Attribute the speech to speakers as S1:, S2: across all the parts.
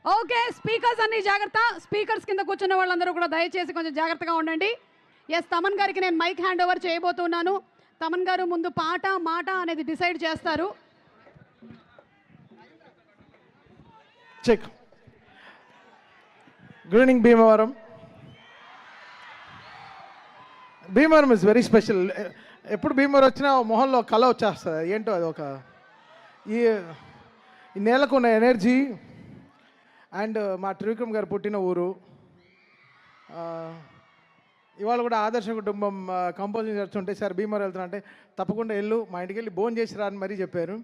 S1: Okay, speakers అన్ని జాగ్రత్త. Speakers కింద కూర్చున్న వాళ్ళందరూ కూడా దయచేసి కొంచెం జాగ్రత్తగా ఉండండి. ఎస్, తమన్ గారికి నేను మైక్ హ్యాండ్ ఓవర్ చేయబోతున్నాను. తమన్ గారు ముందు పాట మాట అనేది డిసైడ్ చేస్తారు.
S2: Check. Good evening Bhimavaram. Bhimavaram is very special. ఎప్పుడు భీమవరం వచ్చినా మొహంలో కళ వచ్చేస్తుంది. ఏంటో అది ఒక ఈ నేలకు ఉన్న ఎనర్జీ. అండ్ మా త్రివిక్రమ్ గారు పుట్టిన ఊరు. ఇవాళ కూడా ఆదర్శ కుటుంబం కంపోజింగ్ చేస్తుంటే సార్ భీమవరం వెళ్తున్నా అంటే తప్పకుండా వెళ్ళు, మా ఇంటికి వెళ్ళి భోజనం చేసిరా అని మరీ చెప్పారు.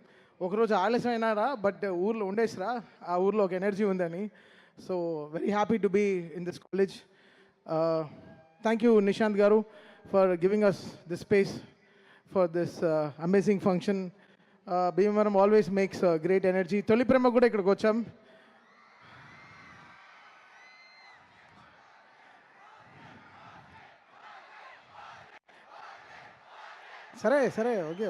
S2: ఒకరోజు ఆలస్యం అయినారా, బట్ ఊర్లో ఉండేసిరా, ఆ ఊర్లో ఒక ఎనర్జీ ఉందని. So very happy to be in this college. Thank you Nishant గారు for giving us this space for this amazing function. Bhimavaram always makes great energy. Tholi Prema కూడా ఇక్కడికి వచ్చాం. సరే సరే ఓకే.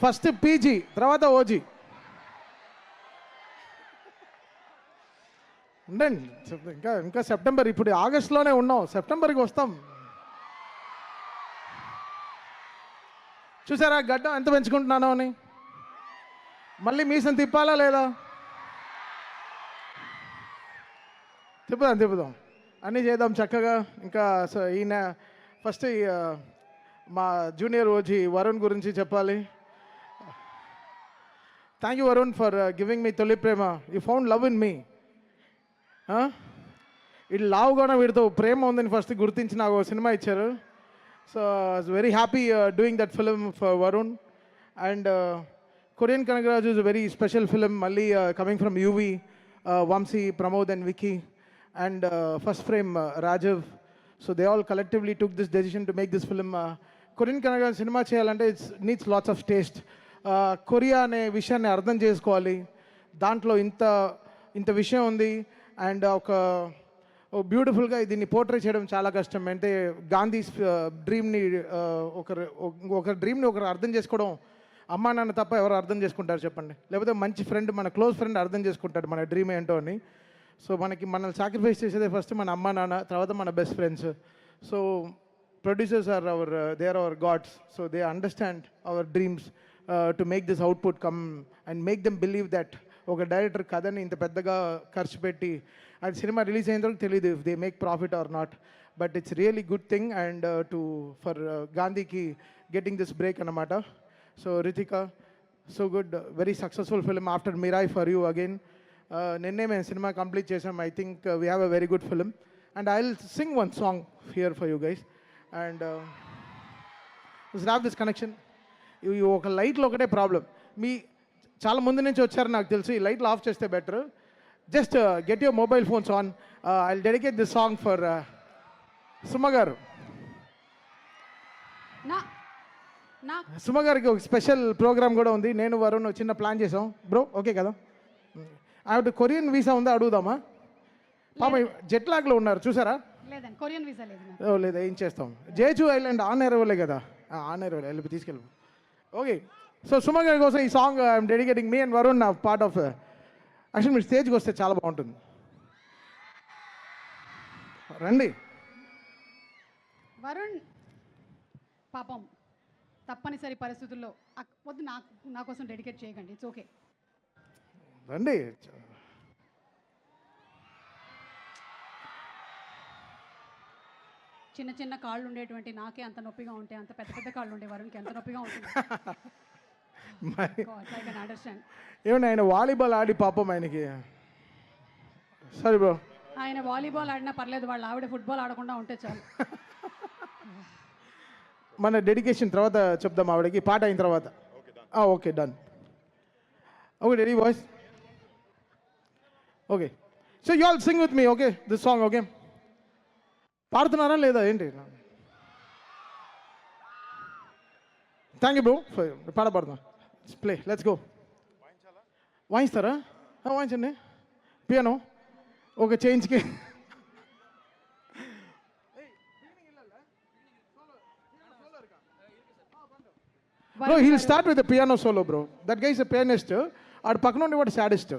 S2: ఫస్ట్ పీజీ, తర్వాత ఓజీ. ఉండండి, ఇంకా ఇంకా సెప్టెంబర్, ఇప్పుడు ఆగస్టులోనే ఉన్నాం, సెప్టెంబర్కి వస్తాం. చూసారా గడ్డం ఎంత పెంచుకుంటున్నానో అని. మళ్ళీ మీసం తిప్పాలా లేదా? తిప్పుదాం అన్నీ చేద్దాం చక్కగా. ఇంకా ఈయన ఫస్ట్ మా జూనియర్ ఓజీ వరుణ్ గురించి చెప్పాలి. Thank you Varun for giving me Tholi Prema. You found love in me. ఇటు లావుగానే వీడితో ప్రేమ ఉందని ఫస్ట్ గుర్తించి నాకు సినిమా ఇచ్చారు. So I was very happy doing that film for Varun. And Korean Kanagaraju is a very special film. మళ్ళీ coming from UV, Vamsi, Pramod and Vicky and first frame Rajiv. So they all collectively took this decision to make this film. Korean Kannada cinema cheyalante it needs lots of taste. Korea అనే విషయాన్ని అర్థం చేసుకోవాలి. దాంట్లో ఇంత విషయం ఉంది. And ఒక బ్యూటిఫుల్గా దీన్ని పోర్ట్రే చేయడం చాలా కష్టం. అంటే గాంధీ డ్రీమ్ని ఒక డ్రీమ్ని ఒకరు అర్థం చేసుకోవడం అమ్మా నాన్న తప్ప ఎవరు అర్థం చేసుకుంటారు చెప్పండి? లేకపోతే మంచి ఫ్రెండ్, మన క్లోజ్ ఫ్రెండ్ అర్థం చేసుకుంటాడు మన డ్రీమ్ ఏంటో అని. సో మనల్ని సాక్రిఫైస్ చేసేదే ఫస్ట్ మన అమ్మ నాన్న, తర్వాత మన best friends. So producers are they are our gods. So they understand our dreams to make this output come and make them believe that ఒక డైరెక్టర్ కథని ఇంత పెద్దగా ఖర్చు పెట్టి అది సినిమా రిలీజ్ అయిన తర్వాత తెలియదు if they make profit or not. But it's really good thing and for గాంధీకి గెటింగ్ దిస్ బ్రేక్ అన్నమాట. So Ritika, so good, very successful film after Mirai for you again. నిన్నే మేము సినిమా కంప్లీట్ చేసాం. I think we have a very good film and I will sing one song here for you guys. And have this connection. ఇవి ఒక లైట్లో ఒకటే problem. మీ చాలా ముందు నుంచి వచ్చారు నాకు తెలుసు. ఈ లైట్లు ఆఫ్ చేస్తే better. Just get your mobile phones on. I will dedicate this song for Suma గారు. సుమ గారికి ఒక స్పెషల్ ప్రోగ్రామ్ కూడా ఉంది. నేను వరుణ్ చిన్న ప్లాన్ చేసాం బ్రో, ఓకే కదా? ఆవిడ కొరియన్ వీసా ఉందా అడుగుదామా? పాప జెట్ లాగ్లో ఉన్నారు చూసారా?
S1: కొరియన్ వీసా లేదు.
S2: లేదా ఏం చేస్తాం? జేజు ఐలాండ్ ఆన్ ఎయిర్వేలే కదా, ఆన్ ఎయిర్వేలే వెళ్ళి తీసుకెళ్ళి. ఓకే, సో సుమ గారి కోసం ఈ song I'm dedicating. Me and Varun నా పార్ట్ ఆఫ్. యాక్చువల్లీ మీరు స్టేజ్కి వస్తే చాలా బాగుంటుంది. రండి.
S1: వరుణ్ పాపం తప్పనిసరి పరిస్థితుల్లో వద్దు, నా కోసం డెడికేట్ చేయకండి, ఇట్స్ ఓకే.
S2: రండి.
S1: చిన్న చిన్న కాళ్ళు ఉండేటువంటి నాకే అంత నొప్పిగా ఉంటే అంత పెద్ద పెద్ద కాళ్ళు ఉండే వరుణ్కి ఎంత నొప్పిగా ఉంటుంది.
S2: ఏమన్నా ఆయన వాలీబాల్ ఆడి పాపం ఆయనకి. సరే బ్రో,
S1: ఆయన వాలీబాల్ ఆడినా పర్లేదు, వాళ్ళ ఆవిడ ఫుట్బాల్ ఆడకుండా ఉంటే చాలు.
S2: మన డెడికేషన్ తర్వాత చెప్దాం ఆవిడకి, పాట అయిన తర్వాత. Okay done. Okay ready boys? Okay, so you all sing with me. Okay, this song. Okay, పాడుతున్నారా లేదా ఏంటి? Thank you bro. పాడుతున్నా. Play, let's go. వాయిస్తారా? వాయించండి. పియానో ఒక చేంజ్కి. Bro, he'll start with a piano solo, bro. That guy is a pianist. ఆడు పక్కన ఉండి వాడు సాడిస్ట్.